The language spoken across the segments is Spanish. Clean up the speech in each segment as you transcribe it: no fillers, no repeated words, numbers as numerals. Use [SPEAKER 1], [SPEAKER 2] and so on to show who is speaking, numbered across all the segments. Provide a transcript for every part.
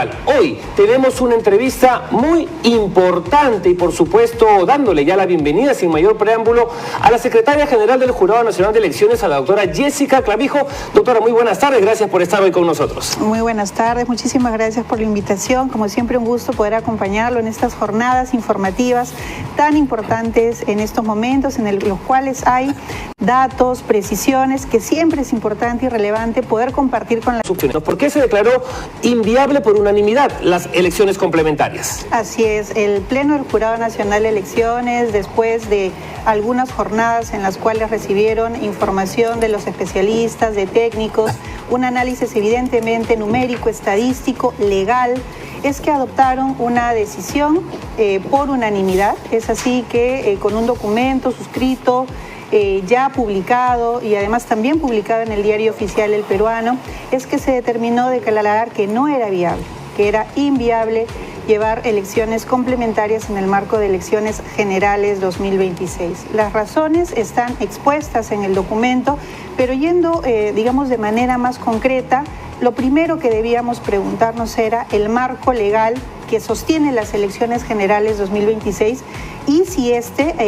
[SPEAKER 1] electoral. Hoy tenemos una entrevista muy importante y por supuesto dándole ya la bienvenida sin mayor preámbulo a la secretaria general del Jurado Nacional de Elecciones, a la doctora Jessica Clavijo. Doctora, muy buenas tardes, gracias por estar hoy con nosotros.
[SPEAKER 2] Muy buenas tardes, muchísimas gracias por la invitación. Como siempre, un gusto poder acompañarlo en estas jornadas informativas tan importantes en estos momentos en los cuales hay datos, precisiones, que siempre es importante y relevante poder compartir con la...
[SPEAKER 1] ¿Por qué se declaró inviable por unanimidad las elecciones complementarias?
[SPEAKER 2] Así es, el Pleno del Jurado Nacional de Elecciones, después de algunas jornadas en las cuales recibieron información de los especialistas, de técnicos, un análisis evidentemente numérico, estadístico, legal, es que adoptaron una decisión por unanimidad. Es así que con un documento suscrito, ya publicado y además también publicado en el Diario Oficial El Peruano, es que se determinó declarar que no era viable, que era inviable llevar elecciones complementarias en el marco de elecciones generales 2026. Las razones están expuestas en el documento, pero yendo, digamos, de manera más concreta, lo primero que debíamos preguntarnos era el marco legal que sostiene las elecciones generales 2026 y si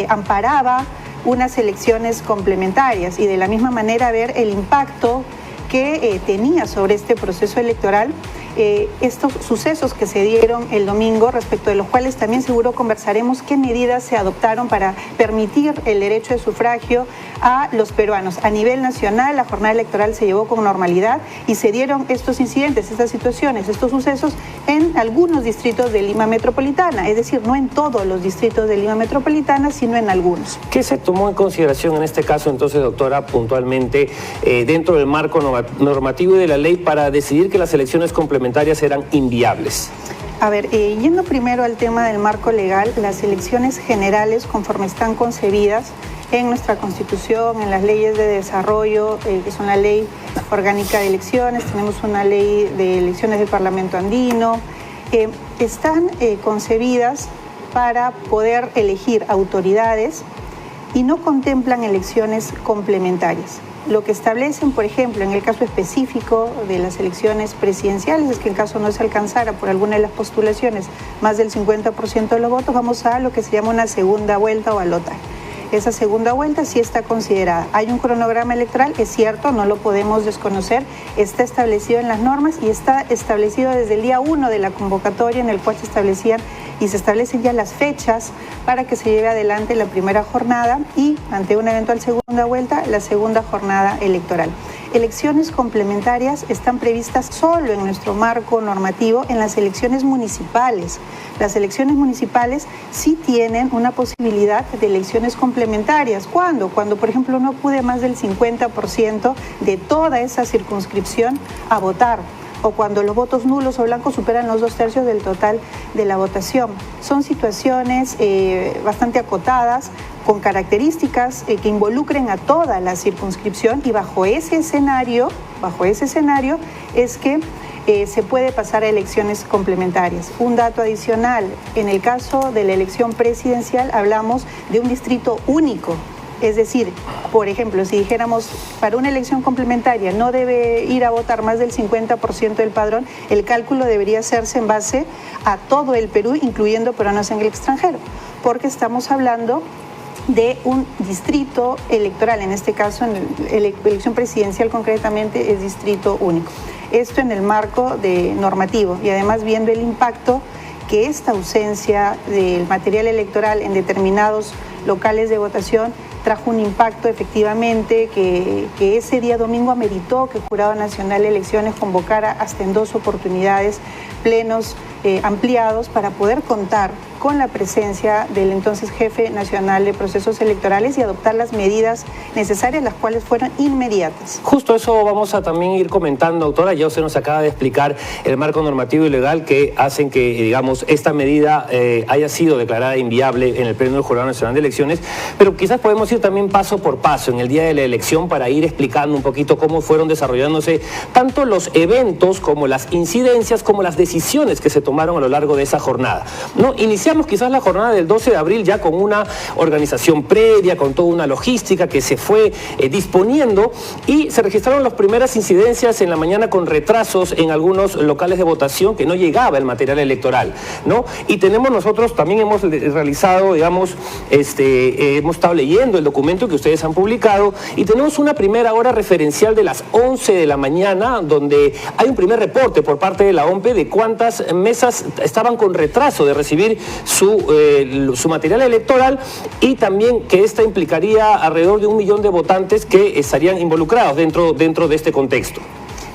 [SPEAKER 2] amparaba unas elecciones complementarias y de la misma manera ver el impacto que tenía sobre este proceso electoral estos sucesos que se dieron el domingo, respecto de los cuales también seguro conversaremos qué medidas se adoptaron para permitir el derecho de sufragio a los peruanos. A nivel nacional, la jornada electoral se llevó con normalidad y se dieron estos incidentes, estas situaciones, estos sucesos en algunos distritos de Lima Metropolitana, es decir, no en todos los distritos de Lima Metropolitana, sino en algunos.
[SPEAKER 1] ¿Qué se tomó en consideración en este caso, entonces, doctora, puntualmente dentro del marco normativo y de la ley para decidir que las elecciones complementarias eran inviables?
[SPEAKER 2] A ver, yendo primero al tema del marco legal, las elecciones generales, conforme están concebidas en nuestra Constitución, en las leyes de desarrollo, que son la Ley Orgánica de Elecciones, tenemos una ley de elecciones del Parlamento Andino, están concebidas para poder elegir autoridades y no contemplan elecciones complementarias. Lo que establecen, por ejemplo, en el caso específico de las elecciones presidenciales, es que en caso no se alcanzara por alguna de las postulaciones más del 50% de los votos, vamos a lo que se llama una segunda vuelta o balotaje. Esa segunda vuelta sí está considerada. Hay un cronograma electoral, es cierto, no lo podemos desconocer, está establecido en las normas y está establecido desde el día 1 de la convocatoria, en el cual se establecían y se establecen ya las fechas para que se lleve adelante la primera jornada y, ante una eventual segunda vuelta, la segunda jornada electoral. Elecciones complementarias están previstas solo en nuestro marco normativo en las elecciones municipales. Las elecciones municipales sí tienen una posibilidad de elecciones complementarias. ¿Cuándo? Cuando, por ejemplo, no acude más del 50% de toda esa circunscripción a votar, o cuando los votos nulos o blancos superan los 2/3 del total de la votación. Son situaciones bastante acotadas, con características que involucren a toda la circunscripción, y bajo ese escenario es que se puede pasar a elecciones complementarias. Un dato adicional, en el caso de la elección presidencial hablamos de un distrito único. Es decir, por ejemplo, si dijéramos para una elección complementaria no debe ir a votar más del 50% del padrón, el cálculo debería hacerse en base a todo el Perú, incluyendo peruanos en el extranjero, porque estamos hablando de un distrito electoral, en este caso en la elección presidencial concretamente es distrito único. Esto en el marco normativo y además viendo el impacto que esta ausencia del material electoral en determinados locales de votación trajo un impacto efectivamente que ese día domingo ameritó que el Jurado Nacional de Elecciones convocara hasta en 2 oportunidades plenos ampliados para poder contar con la presencia del entonces jefe nacional de procesos electorales y adoptar las medidas necesarias, las cuales fueron inmediatas.
[SPEAKER 1] Justo eso vamos a también ir comentando, doctora. Ya usted nos acaba de explicar el marco normativo y legal que hacen que, digamos, esta medida haya sido declarada inviable en el Pleno del Jurado Nacional de Elecciones, pero quizás podemos ir también paso por paso en el día de la elección para ir explicando un poquito cómo fueron desarrollándose tanto los eventos como las incidencias como las decisiones que se tomaron a lo largo de esa jornada. ¿No? Iniciamos iniciamos quizás la jornada del 12 de abril ya con una organización previa, con toda una logística que se fue disponiendo, y se registraron las primeras incidencias en la mañana con retrasos en algunos locales de votación que no llegaba el material electoral, ¿no? Y nosotros también hemos realizado, digamos, hemos estado leyendo el documento que ustedes han publicado y tenemos una primera hora referencial de las 11 de la mañana donde hay un primer reporte por parte de la OMPE de cuántas mesas estaban con retraso de recibir su material electoral, y también que esta implicaría alrededor de 1 millón de votantes que estarían involucrados dentro de este contexto.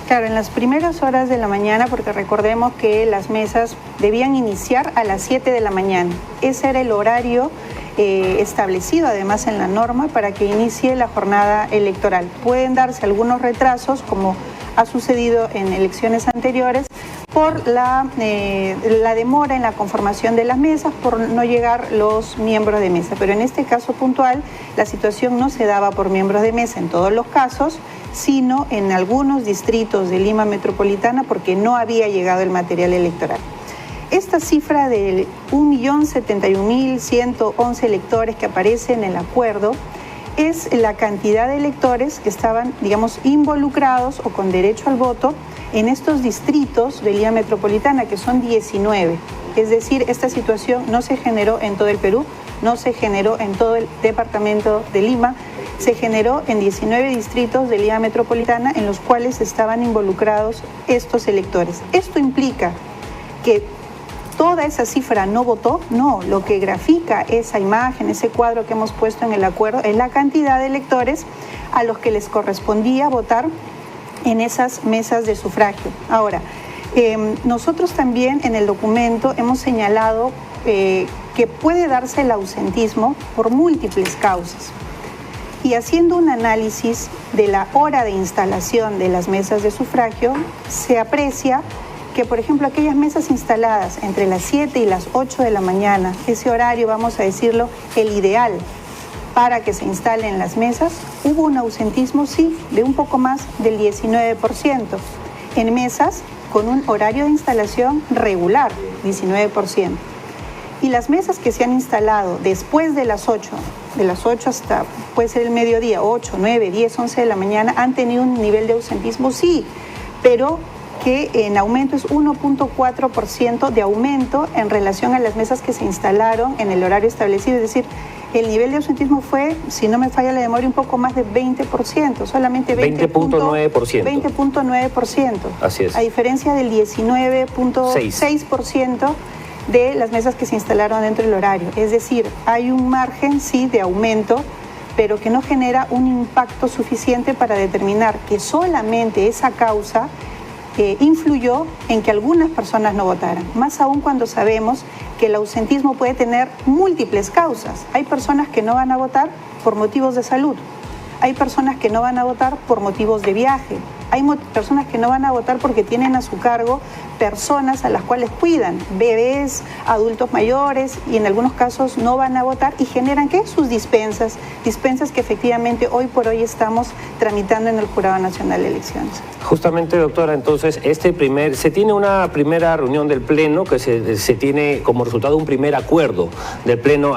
[SPEAKER 2] Claro, en las primeras horas de la mañana, porque recordemos que las mesas debían iniciar a las 7 de la mañana. Ese era el horario establecido además en la norma para que inicie la jornada electoral. Pueden darse algunos retrasos, como ha sucedido en elecciones anteriores, por la demora en la conformación de las mesas, por no llegar los miembros de mesa. Pero en este caso puntual, la situación no se daba por miembros de mesa en todos los casos, sino en algunos distritos de Lima Metropolitana porque no había llegado el material electoral. Esta cifra de 1.071.111 electores que aparece en el acuerdo es la cantidad de electores que estaban, digamos, involucrados o con derecho al voto en estos distritos de Lima Metropolitana, que son 19. Es decir, esta situación no se generó en todo el Perú, no se generó en todo el departamento de Lima, se generó en 19 distritos de Lima Metropolitana en los cuales estaban involucrados estos electores. ¿Esto implica que toda esa cifra no votó? No, lo que grafica esa imagen, ese cuadro que hemos puesto en el acuerdo, es la cantidad de electores a los que les correspondía votar en esas mesas de sufragio. Ahora, nosotros también en el documento hemos señalado que puede darse el ausentismo por múltiples causas. Y haciendo un análisis de la hora de instalación de las mesas de sufragio, se aprecia que, por ejemplo, aquellas mesas instaladas entre las 7 y las 8 de la mañana, ese horario, vamos a decirlo, el ideal para que se instalen las mesas, hubo un ausentismo, sí, de un poco más del 19%, en mesas con un horario de instalación regular, 19%. Y las mesas que se han instalado después de las 8 hasta, puede ser el mediodía, 8, 9, 10, 11 de la mañana, han tenido un nivel de ausentismo, sí, pero que en aumento es 1.4% de aumento en relación a las mesas que se instalaron en el horario establecido. Es decir, el nivel de ausentismo fue, si no me falla la memoria, un poco más de 20%, solamente
[SPEAKER 1] 20.9%.
[SPEAKER 2] 20.9%.
[SPEAKER 1] Así es.
[SPEAKER 2] A diferencia del 19.6% de las mesas que se instalaron dentro del horario. Es decir, hay un margen, sí, de aumento, pero que no genera un impacto suficiente para determinar que solamente esa causa influyó en que algunas personas no votaran. Más aún cuando sabemos que el ausentismo puede tener múltiples causas. Hay personas que no van a votar por motivos de salud. Hay personas que no van a votar por motivos de viaje. Hay personas que no van a votar porque tienen a su cargo personas a las cuales cuidan, bebés, adultos mayores, y en algunos casos no van a votar y generan, ¿qué? Sus dispensas que efectivamente hoy por hoy estamos tramitando en el Jurado Nacional de Elecciones. Justamente, doctora, entonces se tiene una primera reunión del Pleno que se tiene como resultado un primer acuerdo del Pleno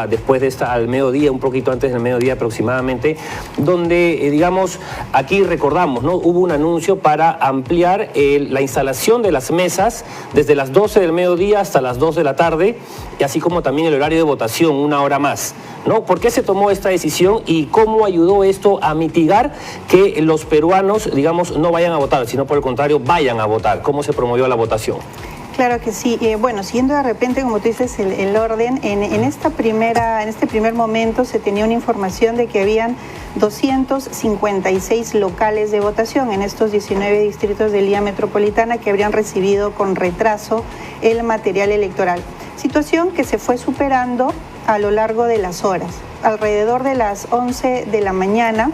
[SPEAKER 2] después de al mediodía, un poquito antes del mediodía aproximadamente, donde, digamos, aquí recordamos, ¿no? Hubo un anuncio para ampliar la instalación de las mesas desde las 12 del mediodía hasta las 2 de la tarde, y así como también el horario de votación, 1 hora más, ¿no? ¿Por qué se tomó esta decisión y cómo ayudó esto a mitigar que los peruanos, digamos, no vayan a votar, sino por el contrario, vayan a votar? ¿Cómo se promovió la votación? Claro que sí. Bueno, siguiendo de repente, como tú dices, el orden, en este primer momento se tenía una información de que habían 256 locales de votación en estos 19 distritos de Lima Metropolitana que habrían recibido con retraso el material electoral. Situación que se fue superando a lo largo de las horas. Alrededor de las 11 de la mañana,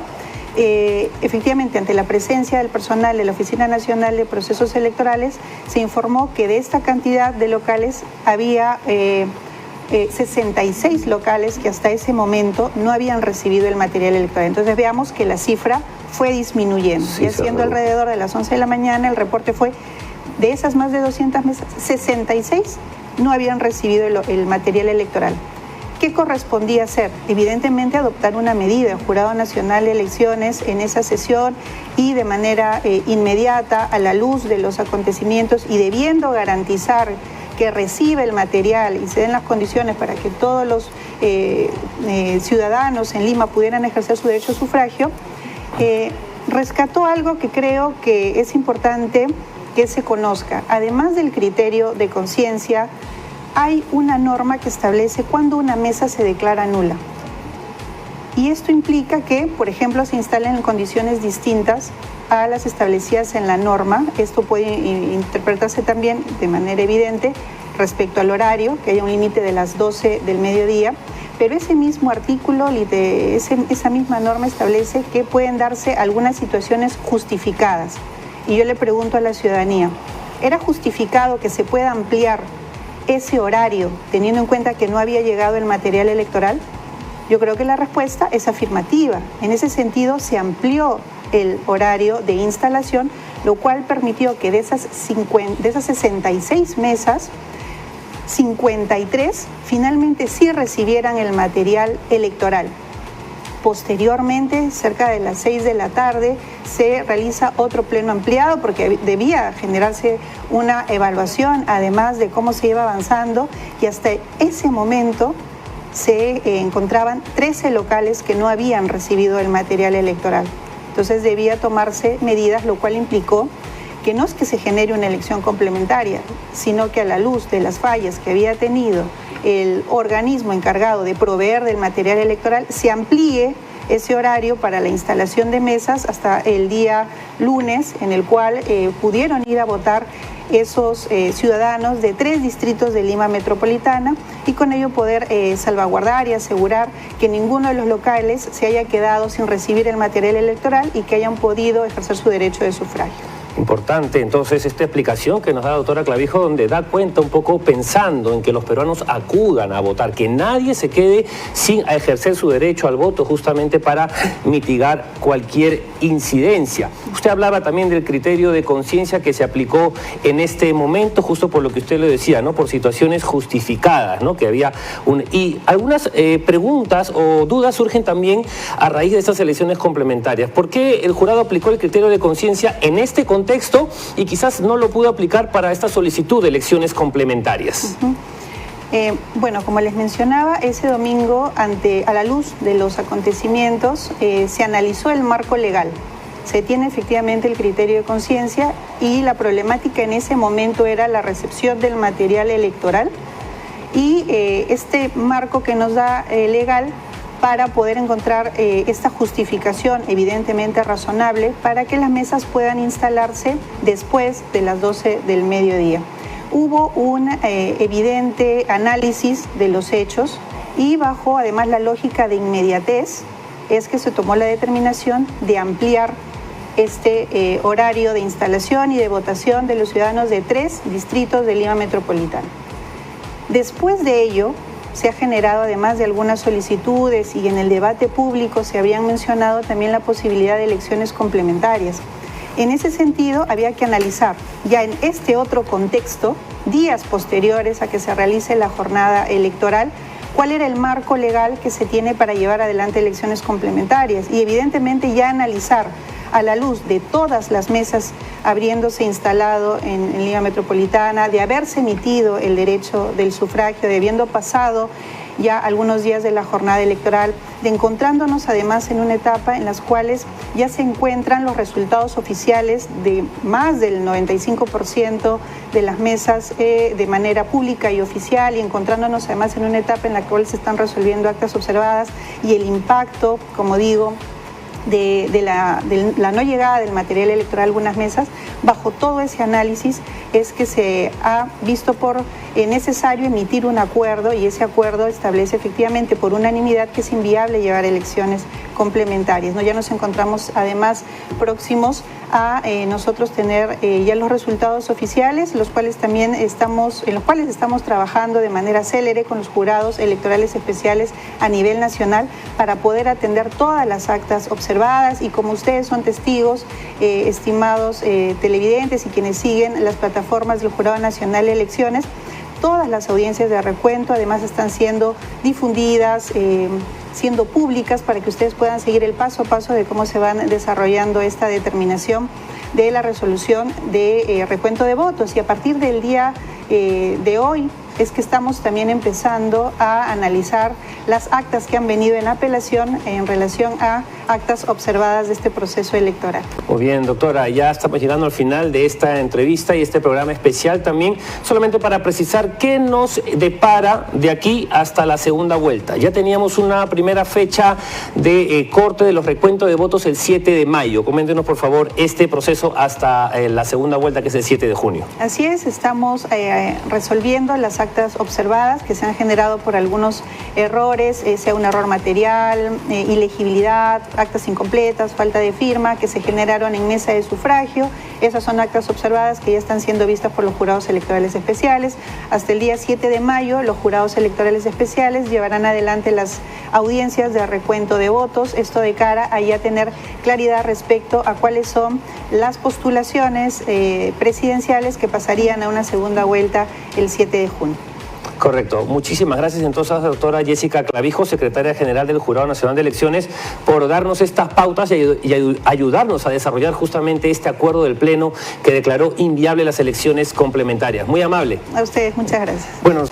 [SPEAKER 2] efectivamente, ante la presencia del personal de la Oficina Nacional de Procesos Electorales, se informó que de esta cantidad de locales había 66 locales que hasta ese momento no habían recibido el material electoral. Entonces veamos que la cifra fue disminuyendo. Sí, y siendo alrededor de las 11 de la mañana, el reporte fue de esas más de 200 mesas, 66 no habían recibido el material electoral. ¿Qué correspondía hacer? Evidentemente adoptar una medida. El Jurado Nacional de Elecciones en esa sesión y de manera inmediata, a la luz de los acontecimientos y debiendo garantizar que recibe el material y se den las condiciones para que todos los ciudadanos en Lima pudieran ejercer su derecho a sufragio, rescató algo que creo que es importante que se conozca. Además del criterio de conciencia, hay una norma que establece cuándo una mesa se declara nula. Y esto implica que, por ejemplo, se instalen en condiciones distintas a las establecidas en la norma. Esto puede interpretarse también de manera evidente respecto al horario, que haya un límite de las 12 del mediodía, pero ese mismo artículo, esa misma norma establece que pueden darse algunas situaciones justificadas. Y yo le pregunto a la ciudadanía, ¿era justificado que se pueda ampliar ese horario teniendo en cuenta que no había llegado el material electoral? Yo creo que la respuesta es afirmativa. En ese sentido, se amplió el horario de instalación, lo cual permitió que de esas 66 mesas, 53 finalmente sí recibieran el material electoral. Posteriormente, cerca de las 6 de la tarde, se realiza otro pleno ampliado porque debía generarse una evaluación, además de cómo se iba avanzando, y hasta ese momento se encontraban 13 locales que no habían recibido el material electoral. Entonces debía tomarse medidas, lo cual implicó que no es que se genere una elección complementaria, sino que a la luz de las fallas que había tenido el organismo encargado de proveer del material electoral, se amplíe ese horario para la instalación de mesas hasta el día lunes, en el cual pudieron ir a votar esos ciudadanos de 3 distritos de Lima Metropolitana, y con ello poder salvaguardar y asegurar que ninguno de los locales se haya quedado sin recibir el material electoral y que hayan podido ejercer su derecho de sufragio.
[SPEAKER 1] Importante, entonces, esta explicación que nos da la doctora Clavijo, donde da cuenta un poco pensando en que los peruanos acudan a votar, que nadie se quede sin ejercer su derecho al voto, justamente para mitigar cualquier incidencia. Usted hablaba también del criterio de conciencia que se aplicó en este momento, justo por lo que usted le decía, ¿no? Por situaciones justificadas, ¿no? Que había y algunas preguntas o dudas surgen también a raíz de estas elecciones complementarias. ¿Por qué el jurado aplicó el criterio de conciencia en este contexto y quizás no lo pudo aplicar para esta solicitud de elecciones complementarias?
[SPEAKER 2] Bueno, como les mencionaba, ese domingo, a la luz de los acontecimientos, se analizó el marco legal. Se tiene efectivamente el criterio de conciencia y la problemática en ese momento era la recepción del material electoral y este marco que nos da legal para poder encontrar esta justificación evidentemente razonable para que las mesas puedan instalarse después de las 12 del mediodía. Hubo un evidente análisis de los hechos y bajo además la lógica de inmediatez es que se tomó la determinación de ampliar este horario de instalación y de votación de los ciudadanos de 3 distritos de Lima Metropolitana. Después de ello, se ha generado, además de algunas solicitudes y en el debate público se habían mencionado también la posibilidad de elecciones complementarias. En ese sentido, había que analizar ya en este otro contexto, días posteriores a que se realice la jornada electoral, cuál era el marco legal que se tiene para llevar adelante elecciones complementarias y evidentemente ya analizar a la luz de todas las mesas habiéndose instalado en Lima Metropolitana, de haberse emitido el derecho del sufragio, de habiendo pasado ya algunos días de la jornada electoral, de encontrándonos además en una etapa en las cuales ya se encuentran los resultados oficiales de más del 95% de las mesas de manera pública y oficial, y encontrándonos además en una etapa en la cual se están resolviendo actas observadas y el impacto, como digo, de la no llegada del material electoral a algunas mesas. Bajo todo ese análisis es que se ha visto por necesario emitir un acuerdo, y ese acuerdo establece efectivamente por unanimidad que es inviable llevar elecciones complementarias, ¿no? Ya nos encontramos además próximos a nosotros tener ya los resultados oficiales, en los cuales estamos trabajando de manera célere con los jurados electorales especiales a nivel nacional para poder atender todas las actas observadas, y como ustedes son testigos, estimados televidentes y quienes siguen las plataformas del Jurado Nacional de Elecciones, todas las audiencias de recuento, además están siendo difundidas, siendo públicas para que ustedes puedan seguir el paso a paso de cómo se van desarrollando esta determinación de la resolución de recuento de votos. Y a partir del día de hoy es que estamos también empezando a analizar las actas que han venido en apelación en relación a actas observadas de este proceso electoral.
[SPEAKER 1] Muy bien, doctora, ya estamos llegando al final de esta entrevista y este programa especial también, solamente para precisar qué nos depara de aquí hasta la segunda vuelta. Ya teníamos una primera fecha de corte de los recuentos de votos el 7 de mayo. Coméntenos, por favor, este proceso hasta la segunda vuelta, que es el 7 de junio.
[SPEAKER 2] Así es, estamos resolviendo las actas observadas que se han generado por algunos errores, sea un error material, ilegibilidad, actas incompletas, falta de firma, que se generaron en mesa de sufragio. Esas son actas observadas que ya están siendo vistas por los jurados electorales especiales. Hasta el día 7 de mayo, los jurados electorales especiales llevarán adelante las audiencias de recuento de votos, esto de cara a ya tener claridad respecto a cuáles son las postulaciones presidenciales que pasarían a una segunda vuelta el 7 de junio.
[SPEAKER 1] Correcto. Muchísimas gracias entonces, doctora Jessica Clavijo, secretaria general del Jurado Nacional de Elecciones, por darnos estas pautas y ayudarnos a desarrollar justamente este acuerdo del Pleno que declaró inviable las elecciones complementarias. Muy amable.
[SPEAKER 2] A ustedes, muchas gracias.
[SPEAKER 1] Bueno.